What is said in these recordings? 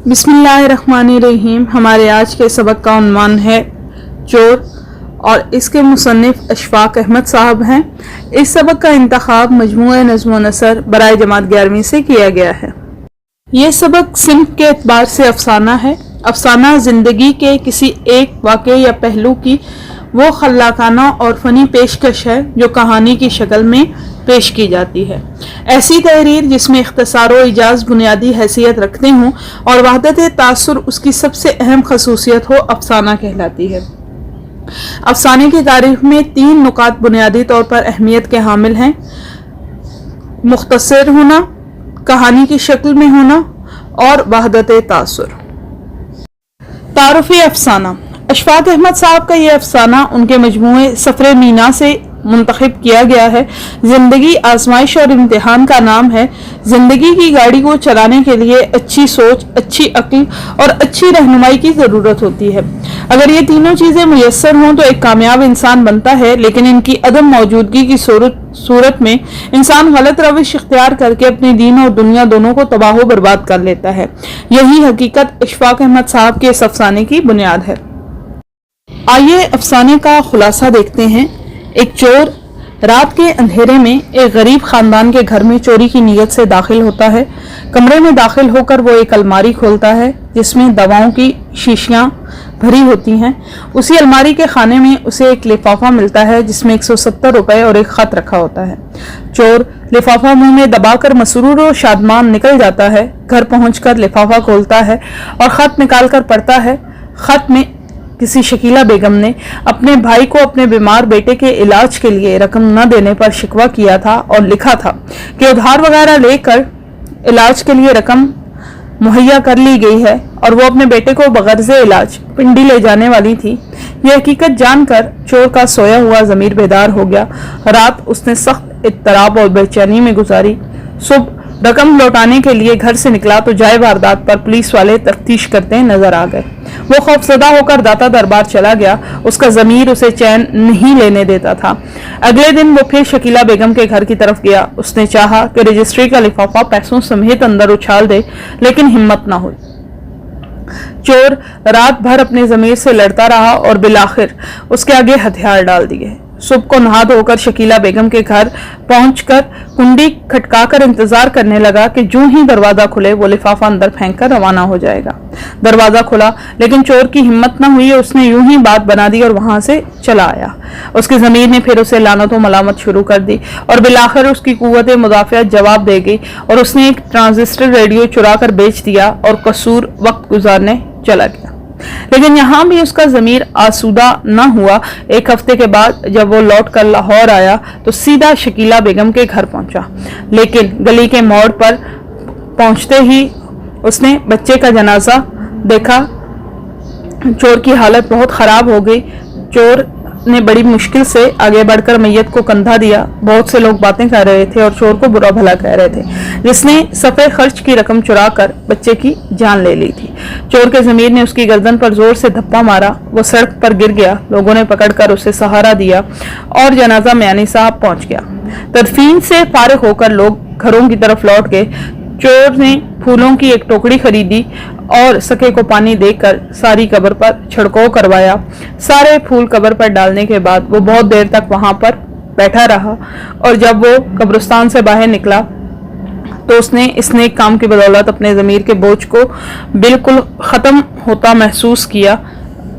बिस्मिल्लाहिर्रहमानिर्रहीम। हमारे आज के सबक का उन्वान है चोर और इसके मुसन्निफ अशफाक अहमद साहब हैं। इस सबक का इंतखाब मजमूए नज़्म व नसर बराए जमात 11वीं से किया गया है। ये सबक सिन्फ के एतबार से अफसाना है। अफसाना ज़िंदगी के किसी एक वाक़े या पहलू की वो खल्लाकाना और फ़नी पेशकश है जो कहानी की शक्ल में पेश की जाती है। ऐसी तहरीर जिसमें इख्तिसार व इजाज बुनियादी हैसियत रखते हों और वहदत तासुर उसकी सबसे अहम खसूसियत हो, अफसाना कहलाती है। अफसाने की तारीफ में 3 नुकात बुनियादी तौर पर अहमियत के हामिल हैं: मुख्तसर होना, कहानी की शक्ल में होना और वहदत तासुर। तारुफ़ी अफसाना। अशफाक अहमद साहब का ये अफसाना उनके मजमूए सफ़र मीना से मुंतखब किया गया है। ज़िंदगी आजमाइश और इम्तिहान का नाम है। ज़िंदगी की गाड़ी को चलाने के लिए अच्छी सोच, अच्छी अक्ल और अच्छी रहनुमाई की ज़रूरत होती है। अगर ये तीनों चीज़ें मुयस्सर हों तो एक कामयाब इंसान बनता है, लेकिन इनकी अदम मौजूदगी की सूरत में इंसान गलत रविश इख्तियार करके अपने दीन और दुनिया दोनों को तबाह व बर्बाद कर लेता है। यही हकीकत अशफाक अहमद साहब के इस अफसाने की बुनियाद है। आइए अफसाने का खुलासा देखते हैं। एक चोर रात के अंधेरे में एक गरीब खानदान के घर में चोरी की नीयत से दाखिल होता है। कमरे में दाखिल होकर वो एक अलमारी खोलता है जिसमें दवाओं की शीशियां भरी होती हैं। उसी अलमारी के खाने में उसे एक लिफाफा मिलता है जिसमें 170 रुपए और एक खत रखा होता है। चोर लिफाफा मुंह में दबाकर मसरूर और शादमान निकल जाता है। घर पहुंचकर लिफाफा खोलता है और खत निकाल कर पढ़ता है। खत में किसी शकीला बेगम ने अपने भाई को अपने बीमार बेटे के इलाज के लिए रकम न देने पर शिकवा किया था और लिखा था कि उधार वगैरह लेकर इलाज के लिए रकम मुहैया कर ली गई है और वो अपने बेटे को बगर्ज़े इलाज पिंडी ले जाने वाली थी। यह हकीकत जानकर चोर का सोया हुआ ज़मीर बेदार हो गया। रात उसने सख्त इत्तराब और बेचैनी में गुजारी। सुबह रकम लौटाने के लिए घर से निकला तो जाए वारदात पर पुलिस वाले तफ्तीश करते नजर आ गए। वो खौफजदा होकर दाता दरबार चला गया। उसका ज़मीर उसे चैन नहीं लेने देता था। अगले दिन वो फिर शकीला बेगम के घर की तरफ गया। उसने चाहा कि रजिस्ट्री का लिफाफा पैसों समेत अंदर उछाल दे, लेकिन हिम्मत ना हुई। चोर रात भर अपने ज़मीर से लड़ता रहा और बिलाखिर उसके आगे हथियार डाल दिए। सुबह को नहा धोकर शकीला बेगम के घर पहुंचकर कुंडी खटकाकर इंतजार करने लगा कि जो ही दरवाजा खुले वो लिफाफा अंदर फेंक कर रवाना हो जाएगा। दरवाजा खुला, लेकिन चोर की हिम्मत न हुई। उसने यूं ही बात बना दी और वहां से चला आया। उसकी ज़मीर ने फिर उसे लानत व मलामत शुरू कर दी और बिलाखिर उसकी कुव्वत मुदाफ़ियत जवाब दे गई और उसने एक ट्रांजिस्टर रेडियो चुरा कर बेच दिया और कसूर वक्त गुजारने चला गया। लेकिन यहाँ भी उसका ज़मीर आसूदा न हुआ। एक हफ्ते के बाद जब वो लौट कर लाहौर आया तो सीधा शकीला बेगम के घर पहुंचा, लेकिन गली के मोड़ पर पहुंचते ही उसने बच्चे का जनाजा देखा। चोर की हालत बहुत ख़राब हो गई। चोर ने बड़ी मुश्किल से आगे बढ़कर मैयत को कंधा दिया। बहुत से लोग बातें कर रहे थे और चोर को बुरा भला कह रहे थे, जिसने सफ़े खर्च की रकम चुरा कर बच्चे की जान ले ली थी। चोर के ज़मीर ने उसकी गर्दन पर जोर से धप्पा मारा। वो सड़क पर गिर गया। लोगों ने पकड़कर उसे सहारा दिया और जनाजा म्यानी साहब पहुंच गया। तदफीन से फारिग होकर लोग घरों की तरफ लौट गए। चोर ने फूलों की एक टोकरी खरीदी और सके को पानी देकर सारी कब्र पर छिड़काव करवाया। सारे फूल कब्र पर डालने के बाद वो बहुत देर तक वहां पर बैठा रहा और जब वो कब्रिस्तान से बाहर निकला तो उसने इस नेक काम की बदौलत अपने ज़मीर के बोझ को बिल्कुल ख़त्म होता महसूस किया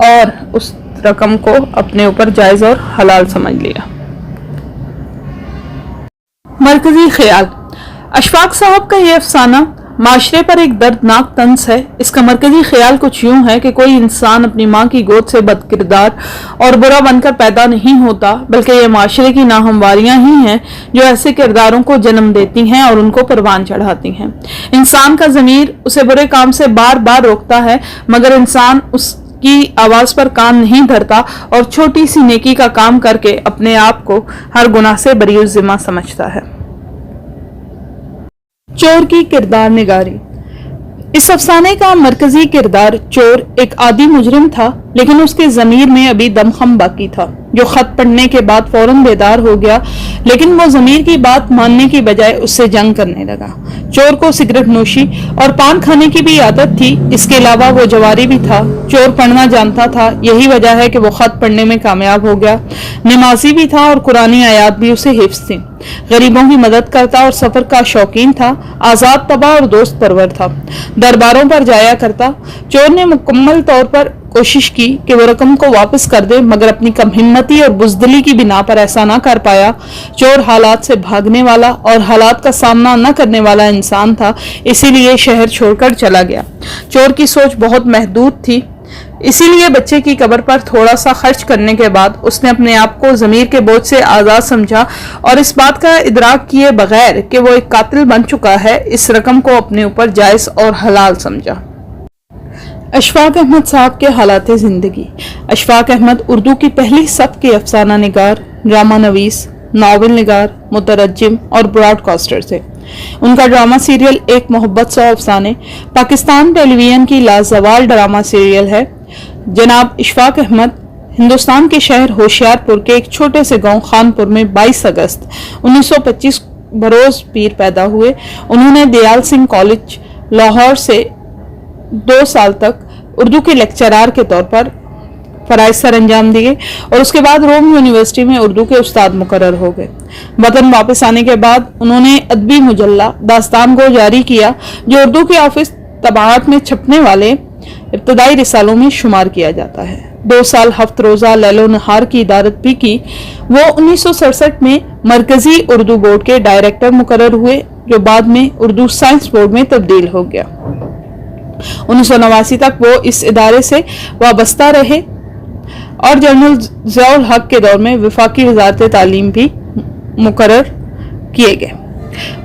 और उस रकम को अपने ऊपर जायज़ और हलाल समझ लिया। मरकजी ख्याल। अशफाक साहब का यह अफसाना माशरे पर एक दर्दनाक तंज है। इसका मरकजी ख्याल कुछ यूं है कि कोई इंसान अपनी माँ की गोद से बदकिरदार और बुरा बनकर पैदा नहीं होता, बल्कि ये माशरे की नाहमवारियां ही हैं जो ऐसे किरदारों को जन्म देती हैं और उनको परवान चढ़ाती हैं। इंसान का ज़मीर उसे बुरे काम से बार बार रोकता है, मगर इंसान उसकी आवाज़ पर कान नहीं धरता और छोटी सी नेकी का काम करके अपने आप को हर गुनाह से बरी ज़िम्मा समझता है। चोर की किरदार निगारी। इस अफसाने का मरकजी किरदार चोर एक आदी मुजरिम था, लेकिन उसके ज़मीर में अभी दमखम बाकी था। جو خط پڑھنے کے بعد فوراً بیدار ہو گیا، لیکن وہ ضمیر کی بات ماننے کی بجائے اس سے جنگ کرنے لگا۔ چور کو سگریٹ نوشی اور پان کھانے کی بھی عادت تھی، اس کے علاوہ وہ جواری بھی تھا۔ چور پڑھنا جانتا تھا، یہی وجہ ہے کہ وہ خط پڑھنے میں کامیاب ہو گیا۔ نمازی بھی تھا اور قرآنی آیات بھی اسے حفظ تھیں۔ غریبوں کی مدد کرتا اور سفر کا شوقین تھا۔ آزاد طبع اور دوست پرور تھا۔ درباروں پر جایا کرتا۔ چور نے مکمل طور پر کوشش کی کہ وہ رقم کو واپس کر دے، مگر اپنی کم ہمتی اور بزدلی کی بنا پر ایسا نہ کر پایا۔ چور حالات سے بھاگنے والا اور حالات کا سامنا نہ کرنے والا انسان تھا، اسی لیے شہر چھوڑ کر چلا گیا۔ چور کی سوچ بہت محدود تھی، اسی لیے بچے کی قبر پر تھوڑا سا خرچ کرنے کے بعد اس نے اپنے آپ کو ضمیر کے بوجھ سے آزاد سمجھا اور اس بات کا ادراک کیے بغیر کہ وہ ایک قاتل بن چکا ہے، اس رقم کو اپنے اوپر جائز اور حلال سمجھا۔ اشفاق احمد صاحب کے حالات زندگی۔ اشفاق احمد اردو کی پہلی صف کے افسانہ نگار، ڈرامہ نویس، ناول نگار، مترجم اور براڈ کاسٹر تھے۔ ان کا ڈرامہ سیریل ایک محبت 100 افسانے پاکستان ٹیلی ویژن کی لازوال ڈرامہ سیریل ہے۔ جناب اشفاق احمد ہندوستان کے شہر ہوشیارپور کے ایک چھوٹے سے گاؤں خانپور میں 22 اگست 1925 بروز پیر پیدا ہوئے۔ انہوں نے دیال سنگھ کالج لاہور سے 2 سال تک اردو کے لیکچرار کے طور پر فرائض سر انجام دیے اور اس کے بعد روم یونیورسٹی میں اردو کے استاد مقرر ہو گئے۔ وطن واپس آنے کے بعد انہوں نے ادبی مجلہ داستان گو جاری کیا، جو اردو کے آفس طباعت میں چھپنے والے ابتدائی رسالوں میں شمار کیا جاتا ہے۔ 2 سال ہفت روزہ لیل و نہار کی ادارت بھی کی۔ وہ 1967 میں مرکزی اردو بورڈ کے ڈائریکٹر مقرر ہوئے، جو بعد میں اردو سائنس بورڈ میں تبدیل ہو گیا۔ 1989 تک وہ اس ادارے سے وابستہ رہے اور جنرل ضیاء الحق کے دور میں وفاقی وزارت تعلیم بھی مقرر کیے گئے۔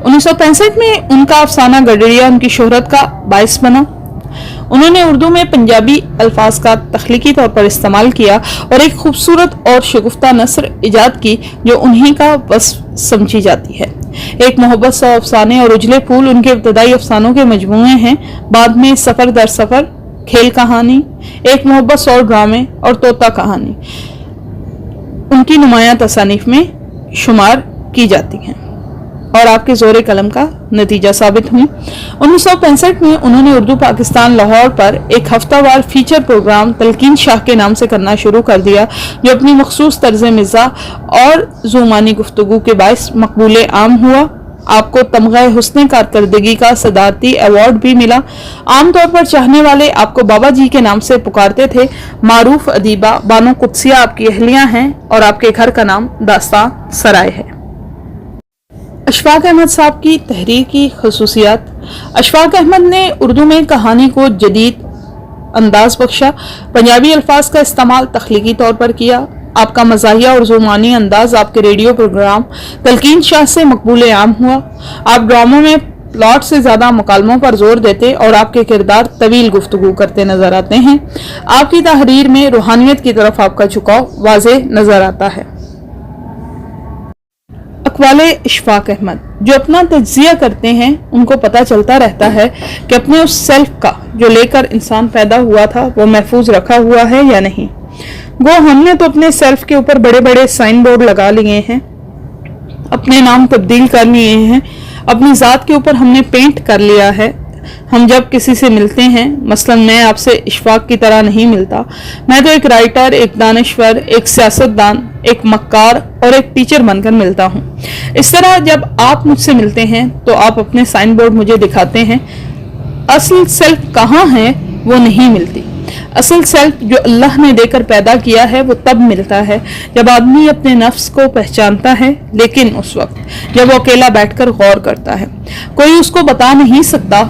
1965 میں ان کا افسانہ گڈریا ان کی شہرت کا باعث بنا۔ انہوں نے اردو میں پنجابی الفاظ کا تخلیقی طور پر استعمال کیا اور ایک خوبصورت اور شگفتہ نثر ایجاد کی جو انہی کا وصف سمجھی جاتی ہے۔ ایک محبت 100 افسانے اور اجلے پھول ان کے ابتدائی افسانوں کے مجموعے ہیں۔ بعد میں سفر در سفر، کھیل کہانی، ایک محبت 100 ڈرامے اور طوطا کہانی ان کی نمایاں تصانیف میں شمار کی جاتی ہیں اور آپ کے زور قلم کا نتیجہ ثابت ہوئی۔ 1965 میں انہوں نے اردو پاکستان لاہور پر ایک ہفتہ وار فیچر پروگرام تلقین شاہ کے نام سے کرنا شروع کر دیا، جو اپنی مخصوص طرز مزاح اور زومانی گفتگو کے باعث مقبول عام ہوا۔ آپ کو تمغہ حسن کارکردگی کا صدارتی ایوارڈ بھی ملا۔ عام طور پر چاہنے والے آپ کو بابا جی کے نام سے پکارتے تھے۔ معروف ادیبہ بانو قدسیہ آپ کی اہلیہ ہیں اور آپ کے گھر کا نام داستان سرائے ہے۔ اشفاق احمد صاحب کی تحریر کی خصوصیات۔ اشفاق احمد نے اردو میں کہانی کو جدید انداز بخشا، پنجابی الفاظ کا استعمال تخلیقی طور پر کیا۔ آپ کا مزاحیہ اور زبانی انداز آپ کے ریڈیو پروگرام تلقین شاہ سے مقبول عام ہوا۔ آپ ڈراموں میں پلاٹ سے زیادہ مکالموں پر زور دیتے اور آپ کے کردار طویل گفتگو کرتے نظر آتے ہیں۔ آپ کی تحریر میں روحانیت کی طرف آپ کا جھکاؤ واضح نظر آتا ہے۔ اقوال اشفاق احمد جو اپنا تجزیہ کرتے ہیں، ان کو پتہ چلتا رہتا ہے کہ اپنے اس سیلف کا جو لے کر انسان پیدا ہوا تھا وہ محفوظ رکھا ہوا ہے یا نہیں۔ گو ہم نے تو اپنے سیلف کے اوپر بڑے بڑے سائن بورڈ لگا لیے ہیں، اپنے نام تبدیل کر لیے ہیں، اپنی ذات کے اوپر ہم نے پینٹ کر لیا ہے۔ ہم جب کسی سے ملتے ہیں، مثلا میں آپ سے اشفاق کی طرح نہیں ملتا، میں تو ایک رائٹر، ایک دانشور، ایک سیاستدان، ایک مکار اور ایک ٹیچر بن کر ملتا ہوں۔ اس طرح جب آپ مجھ سے ملتے ہیں تو آپ اپنے سائن بورڈ مجھے دکھاتے ہیں۔ اصل سیلف کہاں ہے وہ نہیں ملتی۔ اصل سیلف جو اللہ نے دے کر پیدا کیا ہے وہ تب ملتا ہے جب آدمی اپنے نفس کو پہچانتا ہے، لیکن اس وقت جب وہ اکیلا بیٹھ کر غور کرتا ہے۔ کوئی اس کو بتا نہیں سکتا۔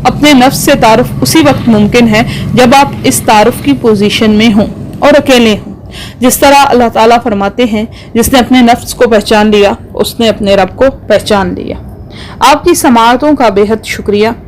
اپنے نفس سے تعارف اسی وقت ممکن ہے جب آپ اس تعارف کی پوزیشن میں ہوں اور اکیلے ہوں۔ جس طرح اللہ تعالیٰ فرماتے ہیں، جس نے اپنے نفس کو پہچان لیا اس نے اپنے رب کو پہچان لیا۔ آپ کی سماعتوں کا بے حد شکریہ۔